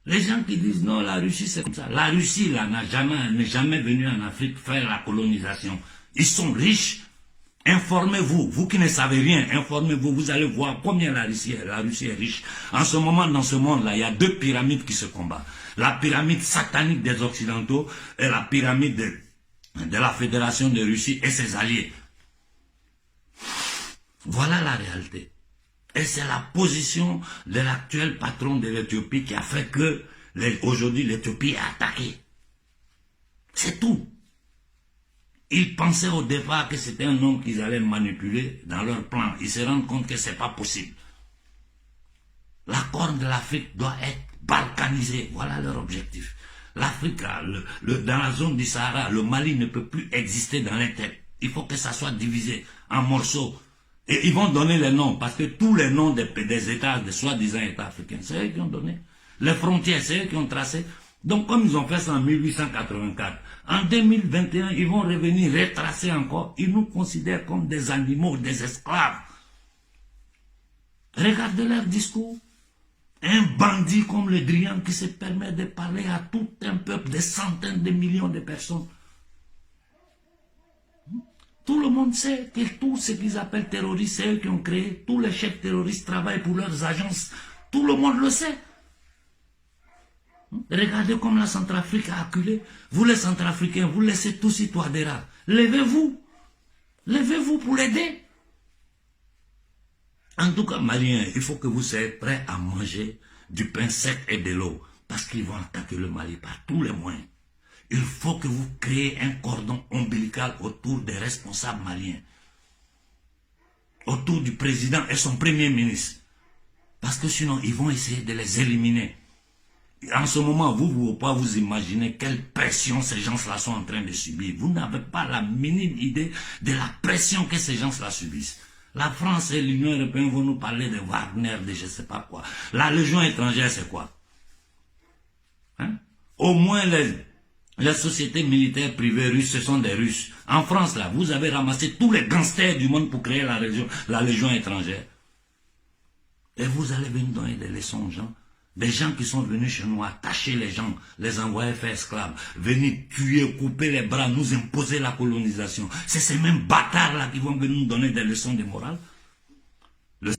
Les gens qui disent non, la Russie c'est comme ça. La Russie là n'est jamais venue en Afrique faire la colonisation. Ils sont riches. Informez-vous, vous qui ne savez rien, informez-vous, vous allez voir combien la Russie est riche. En ce moment, dans ce monde-là, il y a deux pyramides qui se combattent. La pyramide satanique des Occidentaux et la pyramide de la Fédération de Russie et ses alliés. Voilà la réalité. Et c'est la position de l'actuel patron de l'Éthiopie qui a fait que aujourd'hui l'Éthiopie est attaquée. C'est tout. Ils pensaient au départ que c'était un homme qu'ils allaient manipuler dans leur plan. Ils se rendent compte que ce n'est pas possible. La corne de l'Afrique doit être balkanisée. Voilà leur objectif. L'Afrique, dans la zone du Sahara, le Mali ne peut plus exister dans les têtes. Il faut que ça soit divisé en morceaux. Et ils vont donner les noms, parce que tous les noms des États, des soi-disant États africains, c'est eux qui ont donné. Les frontières, c'est eux qui ont tracé. Donc comme ils ont fait ça en 1884, en 2021, ils vont revenir retracer encore. Ils nous considèrent comme des animaux, des esclaves. Regardez leur discours. Un bandit comme le Drian qui se permet de parler à tout un peuple de centaines de millions de personnes. Tout le monde sait que tout ce qu'ils appellent terroristes, c'est eux qui ont créé. Tous les chefs terroristes travaillent pour leurs agences. Tout le monde le sait. Regardez comme la Centrafrique a acculé. Vous les Centrafricains, vous laissez tout citoyen. Levez-vous. Levez-vous pour l'aider. En tout cas, Maliens, il faut que vous soyez prêts à manger du pain sec et de l'eau. Parce qu'ils vont attaquer le Mali par tous les moyens. Il faut que vous créez un cordon ombilical autour des responsables maliens. Autour du président et son premier ministre. Parce que sinon, ils vont essayer de les éliminer. En ce moment, vous ne pouvez pas vous imaginer quelle pression ces gens-là sont en train de subir. Vous n'avez pas la minime idée de la pression que ces gens-là subissent. La France et l'Union européenne vont nous parler de Wagner, de je ne sais pas quoi. La Légion étrangère, c'est quoi? Hein? Au moins, les sociétés militaires privées russes, ce sont des Russes. En France, là, vous avez ramassé tous les gangsters du monde pour créer la Légion étrangère. Et vous allez venir donner des leçons aux gens. Des gens qui sont venus chez nous attacher les gens, les envoyer faire esclaves, venir tuer, couper les bras, nous imposer la colonisation. C'est ces mêmes bâtards-là qui vont venir nous donner des leçons de morale.